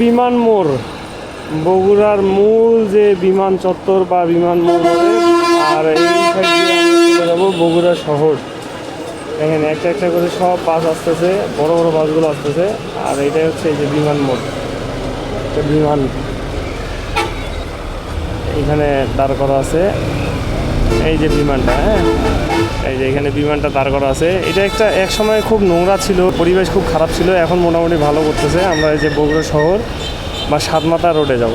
বিমান মোড়, বগুড়ার মূল যে বিমান চত্বর বা বিমান মোড় বলে। আর এই সাইড দিয়ে আমরা চলে যাবো বগুড়া শহর। এখানে একটা একটা করে সব বাস আসতেছে, বড় বড় বাসগুলো আসতেছে। আর এটাই হচ্ছে এই যে বিমান মোড়, বিমান এখানে দাঁড় করা আছে। এই যে বিমানটা, হ্যাঁ, এই যে এখানে বিমানটা দাঁড় করা আছে। এটা একটা এক সময় খুব নোংরা ছিল, পরিবেশ খুব খারাপ ছিল, এখন মোটামুটি ভালো করতেছে। আমরা এই যে বগুড়া শহর বা সাতমাথা রোডে যাব।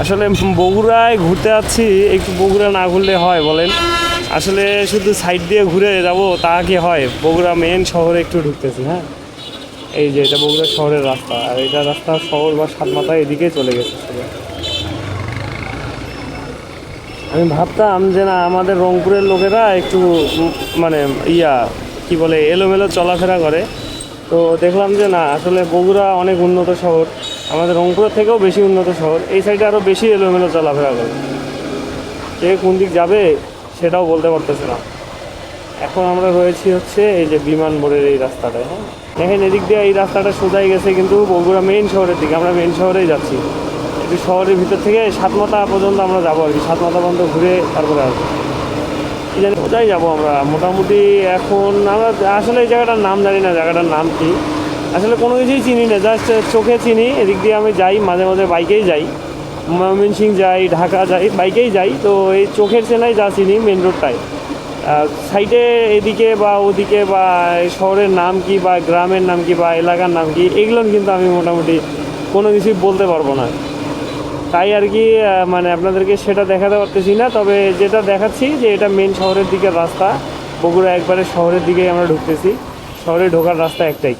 আসলে বগুড়ায় ঘুরতে যাচ্ছি, একটু বগুড়া না ঘুরলে হয় বলেন? আসলে শুধু সাইড দিয়ে ঘুরে যাব তা কি হয়? বগুড়া মেন শহরে একটু ঢুকতেছি। হ্যাঁ, এই যে এটা বগুড়া শহরের রাস্তা, আর এটা রাস্তা শহর বা সাতমাথা এদিকে চলে গেছে। আমি ভাবতাম যে না, আমাদের রংপুরের লোকেরা একটু মানে কি বলে, এলোমেলো চলাফেরা করে। তো দেখলাম যে না, আসলে বগুড়া অনেক উন্নত শহর, আমাদের রংপুরের থেকেও বেশি উন্নত শহর। এই সাইডে আরও বেশি এলোমেলো চলাফেরা করে। কে কোন দিক যাবে সেটাও বলতে পারতেছে না। এখন আমরা রয়েছি হচ্ছে এই যে বিমান মোড়ের এই রাস্তাটায়। হ্যাঁ, দেখেন এদিক দিয়ে এই রাস্তাটা সোজাই গেছে, কিন্তু বগুড়া মেইন শহরের দিকে। আমরা মেইন শহরেই যাচ্ছি। একটু শহরের ভিতর থেকে সাতমাথা পর্যন্ত আমরা যাবো আর কি, সাতমাথা পর্যন্ত ঘুরে তারপরে আসবো। কি জানি কোথায় যাবো আমরা মোটামুটি। এখন আমরা আসলে এই জায়গাটার নাম জানি না, জায়গাটার নাম কি আসলে কোনো কিছুই চিনি না, জাস্ট চোখে চিনি। এদিক দিয়ে আমি যাই মাঝে মাঝে, বাইকেই যাই, ময়মনসিংহ যাই, ঢাকা যাই, বাইকেই যাই। তো এই চোখের চেনাই যা চিনি মেন রোডটাই। সাইডে এদিকে বা ওদিকে বা শহরের নাম কি বা গ্রামের নাম কি বা এলাকার নাম কি, এগুলো কিন্তু আমি মোটামুটি কোনো কিছুই বলতে পারবো না। তাই আর কি, মানে আপনাদেরকে সেটা দেখাতে পারতেছি না। তবে যেটা দেখাচ্ছি যে এটা মেন শহরের দিকে রাস্তা, বগুড়া একবারে শহরের দিকেই আমরা ঢুকতেছি। শহরে ঢোকার রাস্তা একটাই।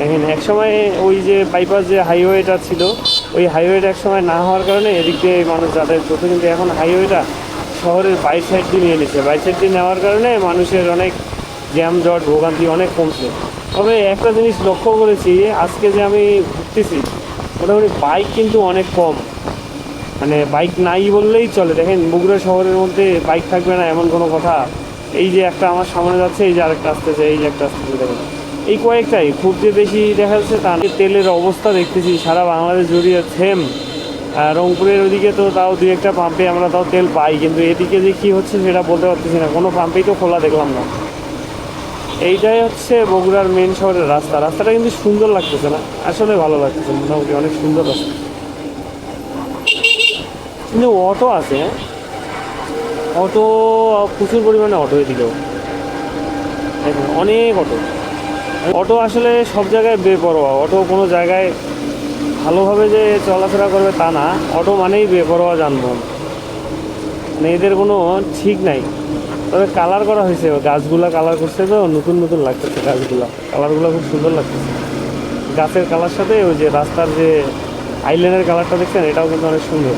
এখন এক সময় ওই যে বাইপাস যে হাইওয়েটা ছিল, ওই হাইওয়েটা এক সময় না হওয়ার কারণে এদিক দিয়ে মানুষ যাতায়াত করতো, কিন্তু এখন হাইওয়েটা শহরের বাইর সাইড দিয়ে নিয়ে নিচ্ছে। বাইর সাইড দিয়ে নেওয়ার কারণে মানুষের অনেক জ্যাম জট ভোগান্তি অনেক কমছে। তবে একটা জিনিস লক্ষ্য করেছি, আজকে যে আমি ঘুরতেছি মোটামুটি বাইক কিন্তু অনেক কম, মানে বাইক নাই বললেই চলে। দেখেন বগুড়া শহরের মধ্যে বাইক থাকবে না এমন কোনো কথা। এই যে একটা আমার সামনে যাচ্ছে, এই যে আরেকটা আসতেছে, এই যে একটা আসতেছে, দেখেন এই কয়েকটাই, খুব যে বেশি দেখা যাচ্ছে তা। তেলের অবস্থা দেখতেছি সারা বাংলাদেশ জুড়ে সেম। রংপুরের ওইদিকে তো তাও দুই একটা পাম্পে আমরা তাও তেল পাই, কিন্তু এদিকে যে কী হচ্ছে সেটা বলতে পারতেছি না, কোনো পাম্পেই তো খোলা দেখলাম না। এইটাই হচ্ছে বগুড়ার মেন শহরের রাস্তা। রাস্তাটা কিন্তু সুন্দর লাগতেছে না, আসলে ভালো লাগতেছে, মোটামুটি অনেক সুন্দর রাস্তা। কিন্তু অটো আছে, হ্যাঁ, অটো প্রচুর পরিমাণে অটো এদিকেও, দেখুন অনেক অটো। অটো আসলে সব জায়গায় বেপরোয়া, অটো কোনো জায়গায় ভালোভাবে যে চলাফেরা করবে তা না। অটো মানেই বেপরোয়া যানবাহন, মানে এদের কোনো ঠিক নাই। তবে কালার করা হয়েছে, গাছগুলা কালার করছে, তো নতুন নতুন লাগতেছে গাছগুলা, কালারগুলো খুব সুন্দর লাগতেছে। গাছের কালার সাথে ওই যে রাস্তার যে আইল্যান্ডের কালারটা দেখছেন, এটাও কিন্তু অনেক সুন্দর।